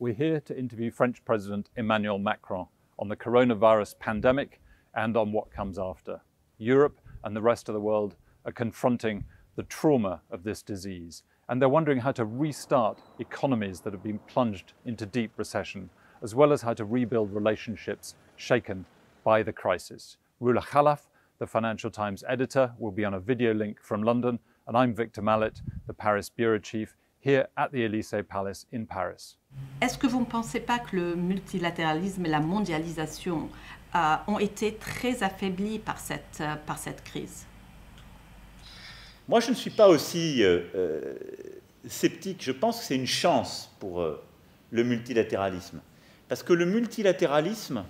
we're here to interview French President Emmanuel Macron on the coronavirus pandemic and on what comes after. Europe and the rest of the world are confronting the trauma of this disease, and they're wondering how to restart economies that have been plunged into deep recession, as well as how to rebuild relationships shaken by the crisis. Roula Khalaf, the Financial Times editor, will be on a video link from London, and I'm Victor Mallet, the Paris bureau chief, here at the Élysée Palace in Paris. Est-ce que vous ne pensez pas que le multilatéralisme et la mondialisation ont été très affaiblis par cette crise? Moi, je ne suis pas aussi sceptique. Je pense que c'est une chance pour le multilatéralisme. Parce que le multilatéralisme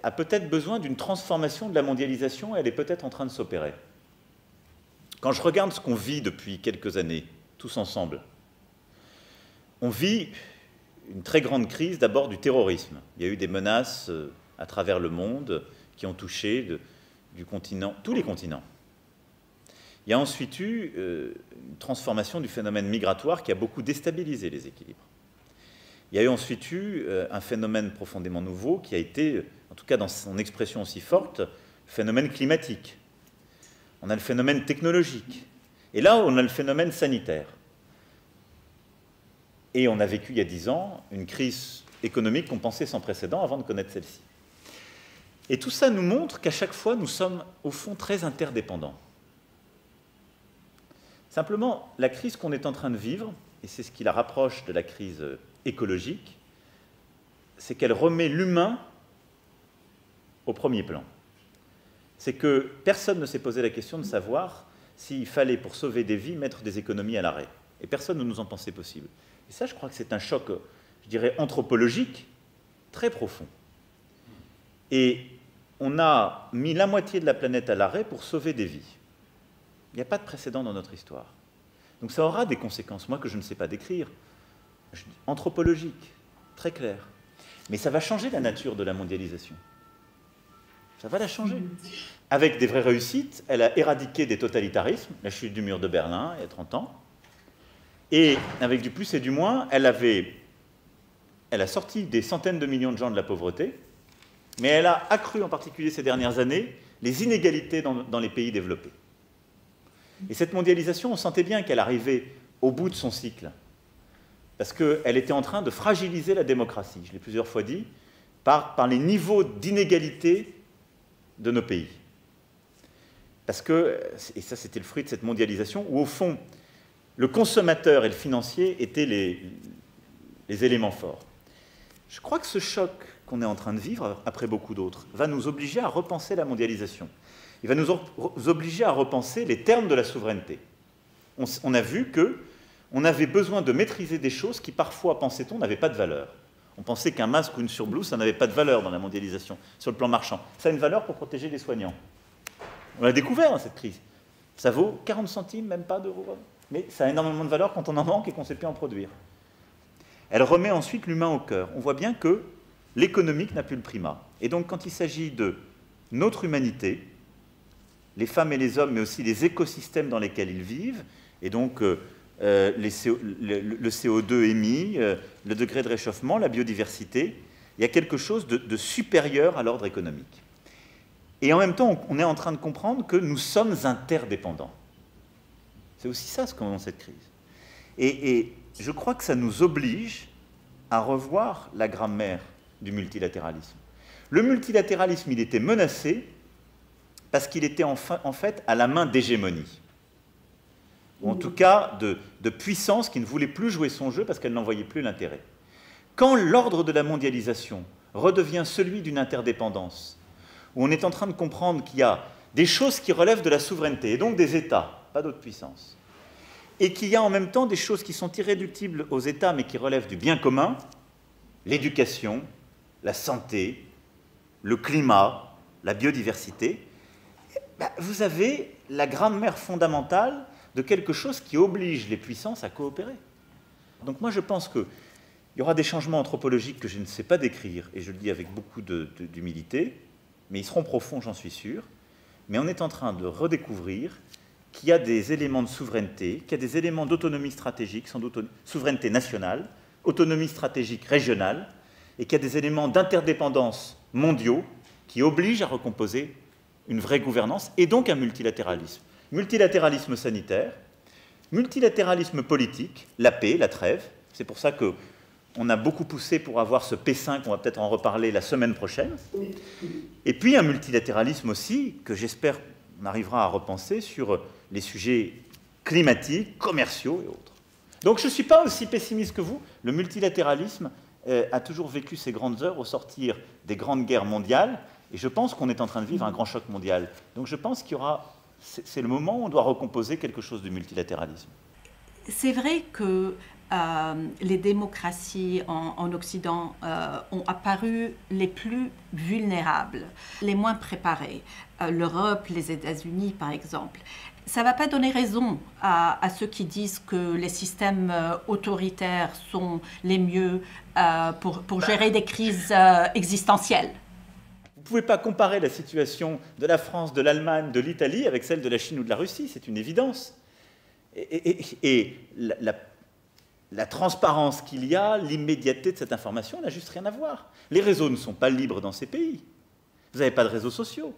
a peut-être besoin d'une transformation de la mondialisation, et elle est peut-être en train de s'opérer. Quand je regarde ce qu'on vit depuis quelques années, tous ensemble, on vit une très grande crise d'abord du terrorisme. Il y a eu des menaces à travers le monde qui ont touché du continent, tous les continents. Il y a ensuite eu une transformation du phénomène migratoire qui a beaucoup déstabilisé les équilibres. Il y a eu ensuite un phénomène profondément nouveau qui a été, en tout cas dans son expression aussi forte, le phénomène climatique. On a le phénomène technologique. Et là, on a le phénomène sanitaire. Et on a vécu il y a 10 ans une crise économique qu'on pensait sans précédent avant de connaître celle-ci. Et tout ça nous montre qu'à chaque fois, nous sommes au fond très interdépendants. Simplement, la crise qu'on est en train de vivre, et c'est ce qui la rapproche de la crise écologique, c'est qu'elle remet l'humain au premier plan. C'est que personne ne s'est posé la question de savoir s'il fallait, pour sauver des vies, mettre des économies à l'arrêt. Et personne ne nous en pensait possible. Et ça, je crois que c'est un choc, je dirais, anthropologique, très profond. Et on a mis la moitié de la planète à l'arrêt pour sauver des vies. Il n'y a pas de précédent dans notre histoire. Donc ça aura des conséquences, moi, que je ne sais pas décrire, anthropologiques, très claires. Mais ça va changer la nature de la mondialisation. Ça va la changer. Avec des vraies réussites, elle a éradiqué des totalitarismes, la chute du mur de Berlin il y a 30 ans, et avec du plus et du moins, elle a sorti des centaines de millions de gens de la pauvreté, mais elle a accru, en particulier ces dernières années, les inégalités dans les pays développés. Et cette mondialisation, on sentait bien qu'elle arrivait au bout de son cycle, parce qu'elle était en train de fragiliser la démocratie, je l'ai plusieurs fois dit, par les niveaux d'inégalité de nos pays. Parce que, et ça c'était le fruit de cette mondialisation, où au fond, le consommateur et le financier étaient les éléments forts. Je crois que ce choc qu'on est en train de vivre, après beaucoup d'autres, va nous obliger à repenser la mondialisation. Il va nous obliger à repenser les termes de la souveraineté. On a vu qu'on avait besoin de maîtriser des choses qui, parfois, pensait-on, n'avaient pas de valeur. On pensait qu'un masque ou une surblouse, ça n'avait pas de valeur dans la mondialisation, sur le plan marchand. Ça a une valeur pour protéger les soignants. On l'a découvert dans cette crise. Ça vaut 40 centimes, même pas d'euros. Mais ça a énormément de valeur quand on en manque et qu'on ne sait plus en produire. Elle remet ensuite l'humain au cœur. On voit bien que l'économique n'a plus le primat. Et donc, quand il s'agit de notre humanité, les femmes et les hommes, mais aussi les écosystèmes dans lesquels ils vivent, et donc le CO2 émis, le degré de réchauffement, la biodiversité, il y a quelque chose de supérieur à l'ordre économique. Et en même temps, on est en train de comprendre que nous sommes interdépendants. C'est aussi ça ce qu'on dans cette crise. Et je crois que ça nous oblige à revoir la grammaire du multilatéralisme. Le multilatéralisme, il était menacé parce qu'il était en fait à la main d'hégémonie, ou en tout cas de puissance qui ne voulait plus jouer son jeu parce qu'elle n'en voyait plus l'intérêt. Quand l'ordre de la mondialisation redevient celui d'une interdépendance, où on est en train de comprendre qu'il y a des choses qui relèvent de la souveraineté, et donc des États, pas d'autres puissances, et qu'il y a en même temps des choses qui sont irréductibles aux États, mais qui relèvent du bien commun, l'éducation, la santé, le climat, la biodiversité, vous avez la grammaire fondamentale de quelque chose qui oblige les puissances à coopérer. Donc moi je pense qu'il y aura des changements anthropologiques que je ne sais pas décrire, et je le dis avec beaucoup d'humilité, mais ils seront profonds, j'en suis sûr. Mais on est en train de redécouvrir qu'il y a des éléments de souveraineté, qu'il y a des éléments d'autonomie stratégique, sans doute souveraineté nationale, autonomie stratégique régionale et qu'il y a des éléments d'interdépendance mondiaux qui obligent à recomposer une vraie gouvernance et donc un multilatéralisme. Multilatéralisme sanitaire, multilatéralisme politique, la paix, la trêve. C'est pour ça qu'on a beaucoup poussé pour avoir ce P5, on va peut-être en reparler la semaine prochaine. Et puis un multilatéralisme aussi, que j'espère on arrivera à repenser sur les sujets climatiques, commerciaux et autres. Donc je ne suis pas aussi pessimiste que vous. Le multilatéralisme a toujours vécu ses grandes heures au sortir des grandes guerres mondiales, et je pense qu'on est en train de vivre un grand choc mondial. Donc je pense qu'il y aura... C'est le moment où on doit recomposer quelque chose du multilatéralisme. C'est vrai que les démocraties en Occident ont apparu les plus vulnérables, les moins préparées. L'Europe, les États-Unis, par exemple. Ça ne va pas donner raison à ceux qui disent que les systèmes autoritaires sont les mieux pour gérer des crises existentielles. Vous ne pouvez pas comparer la situation de la France, de l'Allemagne, de l'Italie avec celle de la Chine ou de la Russie, c'est une évidence. Et la transparence qu'il y a, l'immédiateté de cette information n'a juste rien à voir. Les réseaux ne sont pas libres dans ces pays. Vous n'avez pas de réseaux sociaux.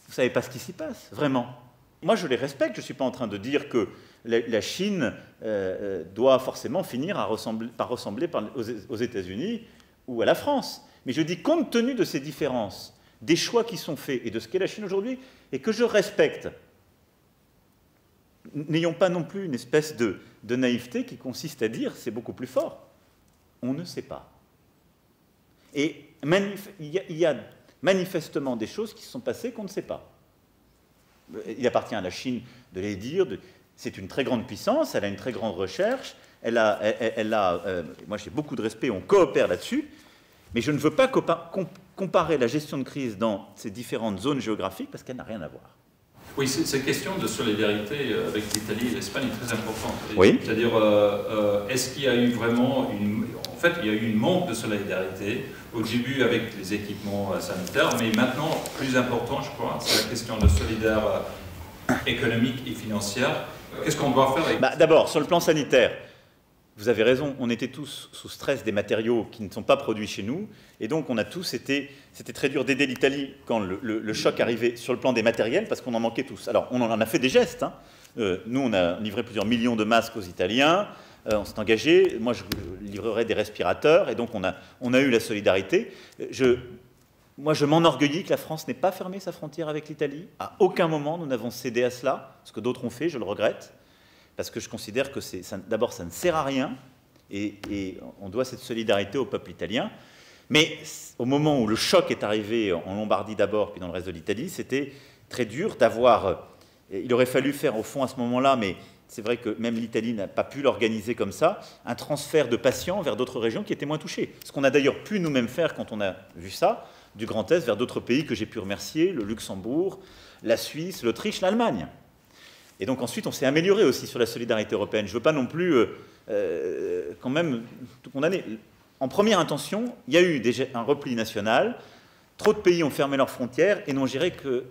Vous ne savez pas ce qui s'y passe, vraiment. Moi, je les respecte. Je ne suis pas en train de dire que la Chine doit forcément finir par ressembler aux États-Unis ou à la France. Mais je dis, compte tenu de ces différences, des choix qui sont faits et de ce qu'est la Chine aujourd'hui, et que je respecte, n'ayons pas non plus une espèce de naïveté qui consiste à dire c'est beaucoup plus fort. On ne sait pas. Et il y a manifestement des choses qui se sont passées qu'on ne sait pas. Il appartient à la Chine de les dire. C'est une très grande puissance, elle a une très grande recherche, moi j'ai beaucoup de respect, on coopère là-dessus, mais je ne veux pas comparer la gestion de crise dans ces différentes zones géographiques parce qu'elle n'a rien à voir. Oui, cette question de solidarité avec l'Italie et l'Espagne est très importante. Oui. C'est-à-dire, est-ce qu'il y a eu vraiment En fait, il y a eu une manque de solidarité au début avec les équipements sanitaires, mais maintenant, plus important, je crois, c'est la question de solidarité économique et financière. Qu'est-ce qu'on doit faire avec... D'abord, sur le plan sanitaire, vous avez raison, on était tous sous stress des matériaux qui ne sont pas produits chez nous, et donc on a tous été... C'était très dur d'aider l'Italie quand le choc arrivait sur le plan des matériels, parce qu'on en manquait tous. Alors, on en a fait des gestes. Hein. Nous, on a livré plusieurs millions de masques aux Italiens, on s'est engagé, moi je livrerai des respirateurs, et donc on a eu la solidarité. Moi, je m'enorgueillis que la France n'ait pas fermé sa frontière avec l'Italie. À aucun moment, nous n'avons cédé à cela, ce que d'autres ont fait, je le regrette, parce que je considère que d'abord, ça ne sert à rien, et on doit cette solidarité au peuple italien. Mais au moment où le choc est arrivé en Lombardie d'abord, puis dans le reste de l'Italie, c'était très dur d'avoir... Il aurait fallu faire, au fond, à ce moment-là, mais c'est vrai que même l'Italie n'a pas pu l'organiser comme ça, un transfert de patients vers d'autres régions qui étaient moins touchées. Ce qu'on a d'ailleurs pu nous-mêmes faire quand on a vu ça, du Grand Est vers d'autres pays que j'ai pu remercier, le Luxembourg, la Suisse, l'Autriche, l'Allemagne. Et donc ensuite, on s'est amélioré aussi sur la solidarité européenne. Je ne veux pas non plus, quand même, tout condamner. En première intention, il y a eu déjà un repli national. Trop de pays ont fermé leurs frontières et n'ont géré que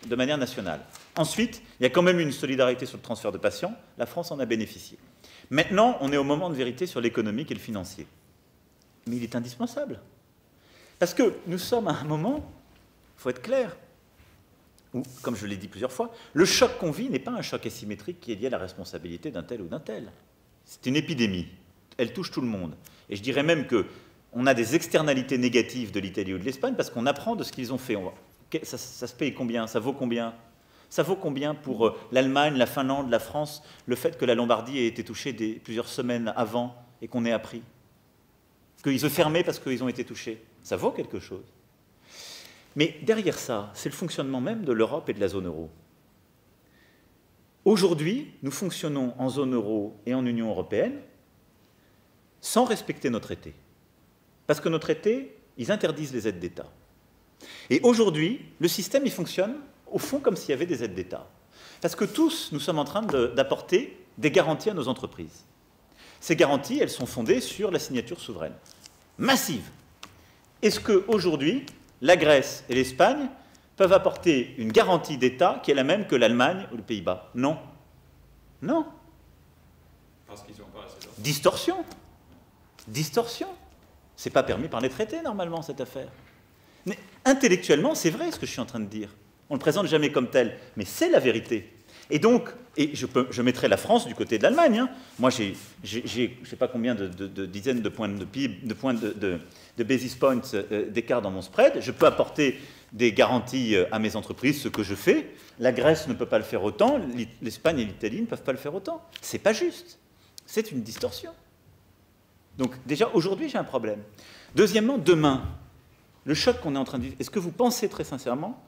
de manière nationale. Ensuite, il y a quand même une solidarité sur le transfert de patients. La France en a bénéficié. Maintenant, on est au moment de vérité sur l'économique et le financier. Mais il est indispensable. Parce que nous sommes à un moment, il faut être clair, où, comme je l'ai dit plusieurs fois, le choc qu'on vit n'est pas un choc asymétrique qui est lié à la responsabilité d'un tel ou d'un tel. C'est une épidémie. Elle touche tout le monde. Et je dirais même qu'on a des externalités négatives de l'Italie ou de l'Espagne parce qu'on apprend de ce qu'ils ont fait. Ça se paye combien? Ça vaut combien? Ça vaut combien pour l'Allemagne, la Finlande, la France, le fait que la Lombardie ait été touchée plusieurs semaines avant et qu'on ait appris? Qu'ils ont fermé parce qu'ils ont été touchés. Ça vaut quelque chose. Mais derrière ça, c'est le fonctionnement même de l'Europe et de la zone euro. Aujourd'hui, nous fonctionnons en zone euro et en Union européenne sans respecter nos traités. Parce que nos traités, ils interdisent les aides d'État. Et aujourd'hui, le système, il fonctionne au fond comme s'il y avait des aides d'État. Parce que tous, nous sommes en train d'apporter des garanties à nos entreprises. Ces garanties, elles sont fondées sur la signature souveraine, massive. Est-ce qu'aujourd'hui, la Grèce et l'Espagne peuvent apporter une garantie d'État qui est la même que l'Allemagne ou les Pays-Bas? Non. Non. Parce qu'ils n'ont pas assez d'argent. Distorsion. Distorsion. Ce n'est pas permis par les traités, normalement, cette affaire. Mais intellectuellement, c'est vrai ce que je suis en train de dire. On ne le présente jamais comme tel, mais c'est la vérité. Et donc, je mettrai la France du côté de l'Allemagne. Hein. Moi, j'ai je ne sais pas combien de dizaines de points de PIB, de basis points d'écart dans mon spread. Je peux apporter des garanties à mes entreprises, ce que je fais. La Grèce ne peut pas le faire autant, l'Espagne et l'Italie ne peuvent pas le faire autant. C'est pas juste. C'est une distorsion. Donc, déjà, aujourd'hui, j'ai un problème. Deuxièmement, demain, le choc qu'on est en train de vivre, est-ce que vous pensez très sincèrement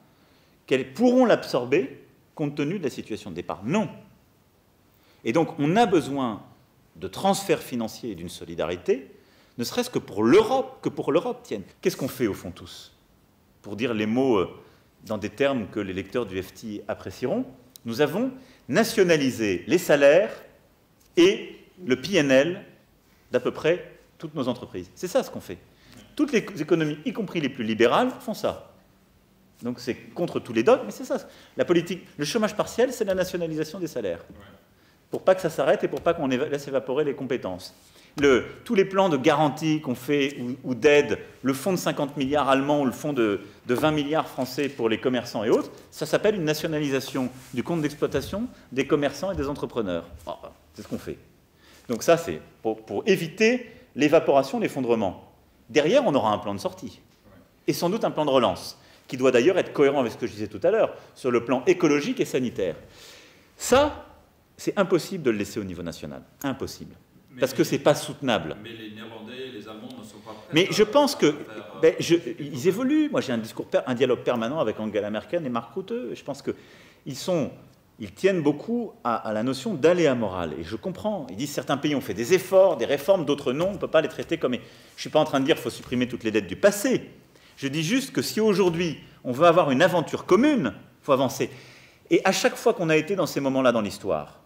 qu'elles pourront l'absorber compte tenu de la situation de départ? Non. Et donc, on a besoin de transferts financiers et d'une solidarité, ne serait-ce que pour l'Europe tienne. Qu'est-ce qu'on fait, au fond, tous? Pour dire les mots dans des termes que les lecteurs du FT apprécieront, nous avons nationalisé les salaires et le PNL d'à peu près toutes nos entreprises. C'est ça ce qu'on fait. Toutes les économies, y compris les plus libérales, font ça. Donc c'est contre tous les dogmes, mais c'est ça. La politique, le chômage partiel, c'est la nationalisation des salaires. Pour pas que ça s'arrête et pour pas qu'on laisse évaporer les compétences. Tous les plans de garantie qu'on fait ou d'aide, le fonds de 50 milliards allemand ou le fonds de 20 milliards français pour les commerçants et autres, ça s'appelle une nationalisation du compte d'exploitation des commerçants et des entrepreneurs. C'est ce qu'on fait. Donc ça, c'est pour éviter l'évaporation, l'effondrement. Derrière, on aura un plan de sortie. Et sans doute un plan de relance, qui doit d'ailleurs être cohérent avec ce que je disais tout à l'heure, sur le plan écologique et sanitaire. Ça, c'est impossible de le laisser au niveau national. Impossible. Parce que ce n'est pas soutenable. Mais les Néerlandais et les Allemands ne sont pas prêts. Mais je pense que ils évoluent. Moi, j'ai un dialogue permanent avec Angela Merkel et Mark Rutte. Je pense qu'ils tiennent beaucoup à la notion d'aléa moral. Et je comprends. Ils disent certains pays ont fait des efforts, des réformes, d'autres non. On ne peut pas les traiter comme... Je ne suis pas en train de dire qu'il faut supprimer toutes les dettes du passé. Je dis juste que si aujourd'hui, on veut avoir une aventure commune, il faut avancer. Et à chaque fois qu'on a été dans ces moments-là dans l'histoire,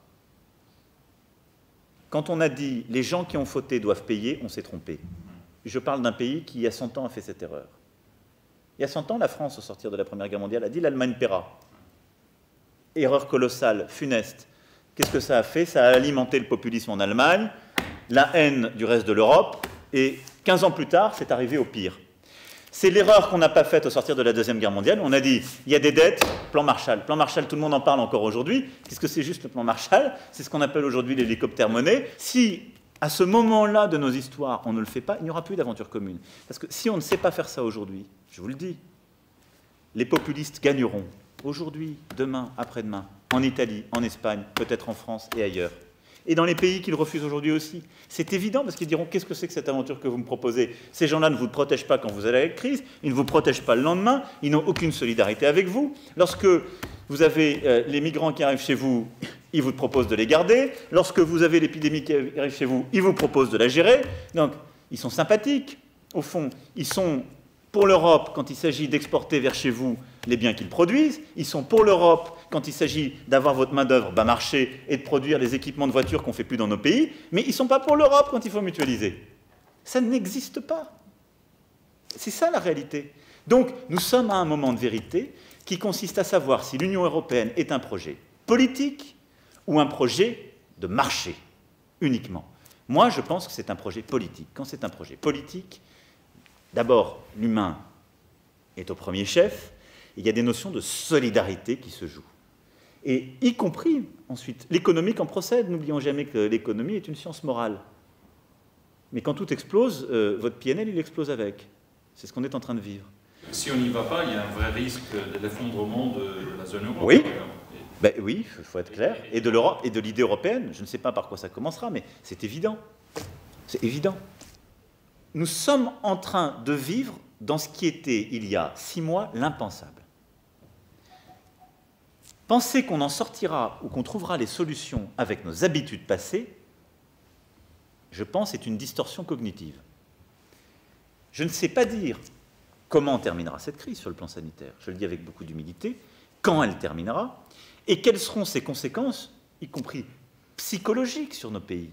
quand on a dit « les gens qui ont fauté doivent payer », on s'est trompé. Je parle d'un pays qui, il y a 100 ans, a fait cette erreur. Il y a 100 ans, la France, au sortir de la Première Guerre mondiale, a dit « l'Allemagne paiera ». Erreur colossale, funeste. Qu'est-ce que ça a fait? Ça a alimenté le populisme en Allemagne, la haine du reste de l'Europe, et 15 ans plus tard, c'est arrivé au pire. C'est l'erreur qu'on n'a pas faite au sortir de la Deuxième Guerre mondiale. On a dit, il y a des dettes, plan Marshall. Plan Marshall, tout le monde en parle encore aujourd'hui. Qu'est-ce que c'est juste le plan Marshall? C'est ce qu'on appelle aujourd'hui l'hélicoptère-monnaie. Si, à ce moment-là de nos histoires, on ne le fait pas, il n'y aura plus d'aventure commune. Parce que si on ne sait pas faire ça aujourd'hui, je vous le dis, les populistes gagneront aujourd'hui, demain, après-demain, en Italie, en Espagne, peut-être en France et ailleurs. Et dans les pays qu'ils refusent aujourd'hui aussi. C'est évident parce qu'ils diront « Qu'est-ce que c'est que cette aventure que vous me proposez ?» Ces gens-là ne vous protègent pas quand vous allez à la crise, ils ne vous protègent pas le lendemain, ils n'ont aucune solidarité avec vous. Lorsque vous avez les migrants qui arrivent chez vous, ils vous proposent de les garder. Lorsque vous avez l'épidémie qui arrive chez vous, ils vous proposent de la gérer. Donc, ils sont sympathiques. Au fond, ils sont pour l'Europe quand il s'agit d'exporter vers chez vous les biens qu'ils produisent. Ils sont pour l'Europe quand il s'agit d'avoir votre main-d'œuvre bas marché et de produire les équipements de voitures qu'on ne fait plus dans nos pays. Mais ils ne sont pas pour l'Europe quand il faut mutualiser. Ça n'existe pas. C'est ça la réalité. Donc, nous sommes à un moment de vérité qui consiste à savoir si l'Union européenne est un projet politique ou un projet de marché uniquement. Moi, je pense que c'est un projet politique. Quand c'est un projet politique, d'abord, l'humain est au premier chef. Il y a des notions de solidarité qui se jouent. Et y compris, ensuite, l'économie en procède. N'oublions jamais que l'économie est une science morale. Mais quand tout explose, votre PNL, il explose avec. C'est ce qu'on est en train de vivre. Si on n'y va pas, il y a un vrai risque de l'effondrement de la zone euro. Oui. Ben oui, il faut être clair. Et de l'Europe et de l'idée européenne. Je ne sais pas par quoi ça commencera, mais c'est évident. C'est évident. Nous sommes en train de vivre dans ce qui était, il y a 6 mois, l'impensable. Penser qu'on en sortira ou qu'on trouvera les solutions avec nos habitudes passées, je pense, est une distorsion cognitive. Je ne sais pas dire comment terminera cette crise sur le plan sanitaire. Je le dis avec beaucoup d'humilité. Quand elle terminera et quelles seront ses conséquences, y compris psychologiques sur nos pays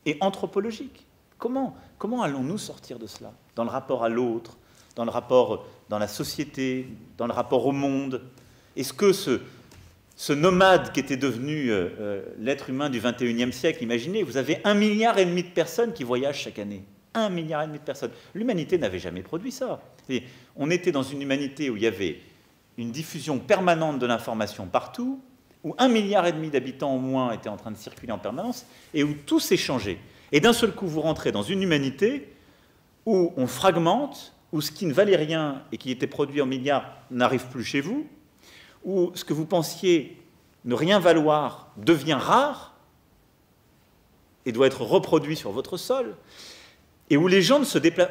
et anthropologiques. Comment allons-nous sortir de cela? Dans le rapport à l'autre, dans le rapport dans la société, dans le rapport au monde. Est-ce que ce nomade qui était devenu l'être humain du 21e siècle. Imaginez, vous avez 1,5 milliard de personnes qui voyagent chaque année. 1,5 milliard de personnes. L'humanité n'avait jamais produit ça. Et on était dans une humanité où il y avait une diffusion permanente de l'information partout, où 1,5 milliard d'habitants au moins étaient en train de circuler en permanence, et où tout s'est changé. Et d'un seul coup, vous rentrez dans une humanité où on fragmente, où ce qui ne valait rien et qui était produit en milliards n'arrive plus chez vous, où ce que vous pensiez ne rien valoir devient rare et doit être reproduit sur votre sol, et où les gens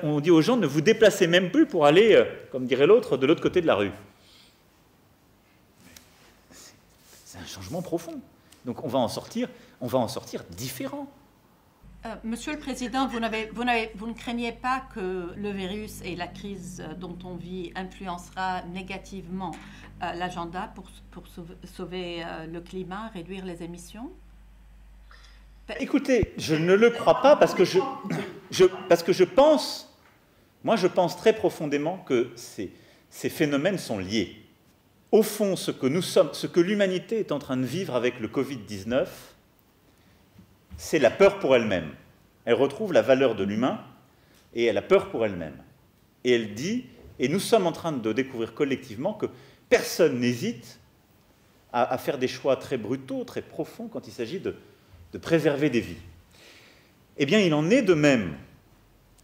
on dit aux gens ne vous déplacez même plus pour aller, comme dirait l'autre, de l'autre côté de la rue. C'est un changement profond. Donc on va en sortir différent. Monsieur le Président, vous ne craignez pas que le virus et la crise dont on vit influencera négativement l'agenda pour sauver le climat, réduire les émissions? Écoutez, je ne le crois pas parce que je pense très profondément que ces phénomènes sont liés. Au fond, ce que l'humanité est en train de vivre avec le Covid-19, c'est la peur pour elle-même. Elle retrouve la valeur de l'humain et elle a peur pour elle-même. Et elle dit, et nous sommes en train de découvrir collectivement que personne n'hésite à faire des choix très brutaux, très profonds quand il s'agit de préserver des vies. Eh bien, il en est de même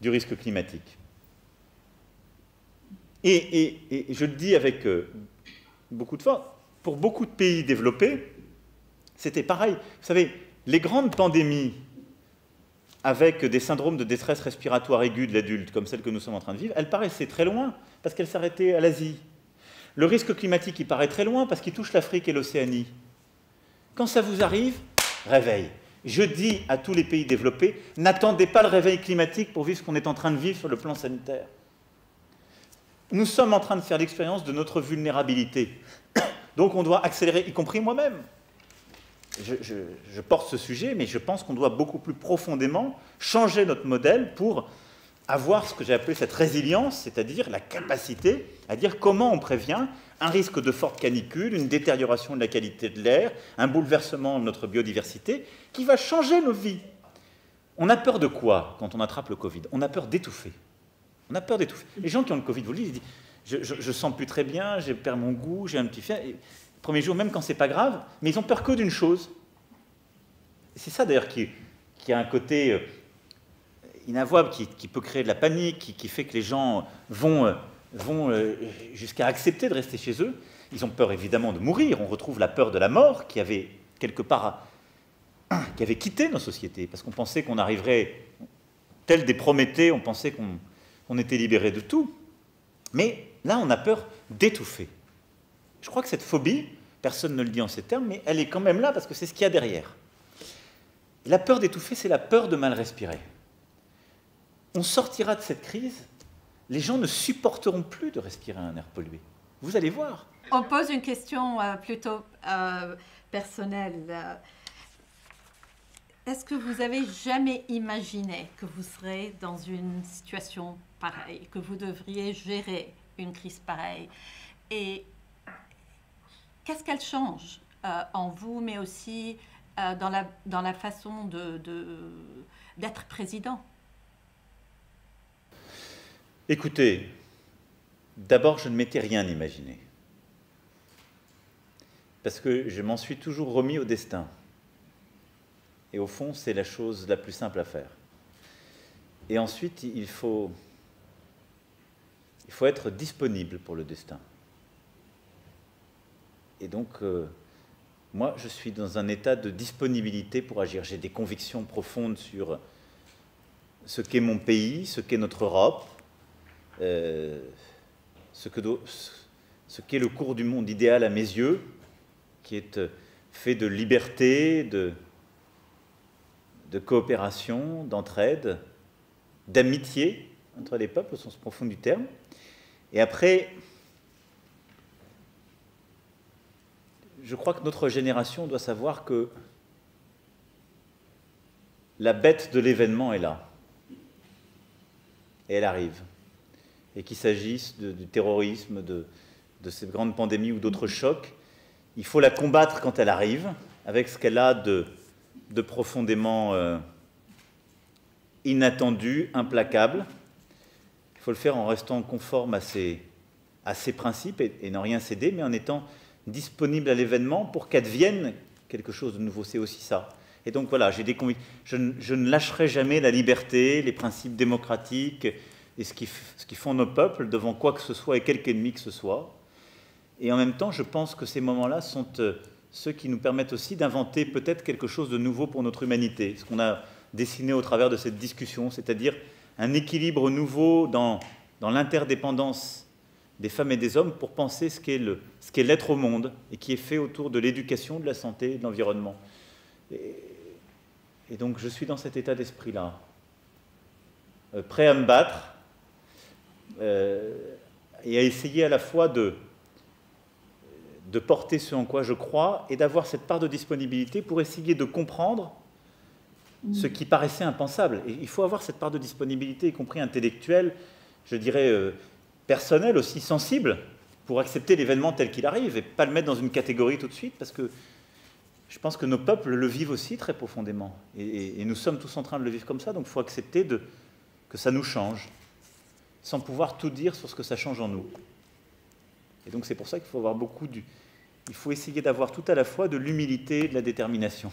du risque climatique. Et je le dis avec beaucoup de force, pour beaucoup de pays développés, c'était pareil. Vous savez, les grandes pandémies avec des syndromes de détresse respiratoire aiguë de l'adulte, comme celle que nous sommes en train de vivre, elles paraissaient très loin, parce qu'elles s'arrêtaient à l'Asie. Le risque climatique, il paraît très loin, parce qu'il touche l'Afrique et l'Océanie. Quand ça vous arrive, réveil. Je dis à tous les pays développés, n'attendez pas le réveil climatique pour vivre ce qu'on est en train de vivre sur le plan sanitaire. Nous sommes en train de faire l'expérience de notre vulnérabilité. Donc on doit accélérer, y compris moi-même. Je porte ce sujet, mais je pense qu'on doit beaucoup plus profondément changer notre modèle pour avoir ce que j'ai appelé cette résilience, c'est-à-dire la capacité à dire comment on prévient un risque de forte canicule, une détérioration de la qualité de l'air, un bouleversement de notre biodiversité qui va changer nos vies. On a peur de quoi quand on attrape le Covid? On a peur d'étouffer. On a peur d'étouffer. Les gens qui ont le Covid vous le disent, ils disent je sens plus très bien, je perds mon goût, j'ai un petit fièvre. Le premier jour, même quand c'est pas grave, mais ils ont peur que d'une chose. C'est ça d'ailleurs qui a un côté inavouable, qui peut créer de la panique, qui fait que les gens vont jusqu'à accepter de rester chez eux. Ils ont peur évidemment de mourir. On retrouve la peur de la mort qui avait quelque part qui avait quitté nos sociétés, parce qu'on pensait qu'on arriverait, tel des Prométhées, on pensait qu'on était libéré de tout. Mais là, on a peur d'étouffer. Je crois que cette phobie, personne ne le dit en ces termes, mais elle est quand même là parce que c'est ce qu'il y a derrière. La peur d'étouffer, c'est la peur de mal respirer. On sortira de cette crise, les gens ne supporteront plus de respirer un air pollué. Vous allez voir. On pose une question plutôt personnelle. Est-ce que vous avez jamais imaginé que vous serez dans une situation pareille, que vous devriez gérer une crise pareille? Et qu'est-ce qu'elle change en vous, mais aussi dans la façon d'être président? Écoutez, d'abord, je ne m'étais rien imaginé. Parce que je m'en suis toujours remis au destin. Et au fond, c'est la chose la plus simple à faire. Et ensuite, il faut être disponible pour le destin. Et donc, moi, je suis dans un état de disponibilité pour agir. J'ai des convictions profondes sur ce qu'est mon pays, ce qu'est notre Europe, ce qu'est le cours du monde idéal à mes yeux, qui est fait de liberté, de coopération, d'entraide, d'amitié entre les peuples au sens profond du terme. Et après, je crois que notre génération doit savoir que la bête de l'événement est là. Et elle arrive. Et qu'il s'agisse du terrorisme, de ces grandes pandémies ou d'autres chocs, il faut la combattre quand elle arrive, avec ce qu'elle a de profondément inattendu, implacable. Il faut le faire en restant conforme à ses principes et n'en rien céder, mais en étant disponible à l'événement pour qu'advienne quelque chose de nouveau. C'est aussi ça. Et donc voilà, j'ai des convictions. Je ne lâcherai jamais la liberté, les principes démocratiques et ce qui font nos peuples devant quoi que ce soit et quelque ennemi que ce soit. Et en même temps, je pense que ces moments-là sont ceux qui nous permettent aussi d'inventer peut-être quelque chose de nouveau pour notre humanité. Ce qu'on a dessiné au travers de cette discussion, c'est-à-dire un équilibre nouveau dans l'interdépendance des femmes et des hommes pour penser ce qu'est l'être au monde et qui est fait autour de l'éducation, de la santé et de l'environnement. Et donc je suis dans cet état d'esprit-là, prêt à me battre et à essayer à la fois de porter ce en quoi je crois et d'avoir cette part de disponibilité pour essayer de comprendre ce qui paraissait impensable. Et il faut avoir cette part de disponibilité, y compris intellectuelle, je dirais personnelle, aussi sensible, pour accepter l'événement tel qu'il arrive et pas le mettre dans une catégorie tout de suite, parce que je pense que nos peuples le vivent aussi très profondément. Et nous sommes tous en train de le vivre comme ça, donc il faut accepter que ça nous change, sans pouvoir tout dire sur ce que ça change en nous. Et donc c'est pour ça qu'il faut avoir il faut essayer d'avoir tout à la fois de l'humilité et de la détermination.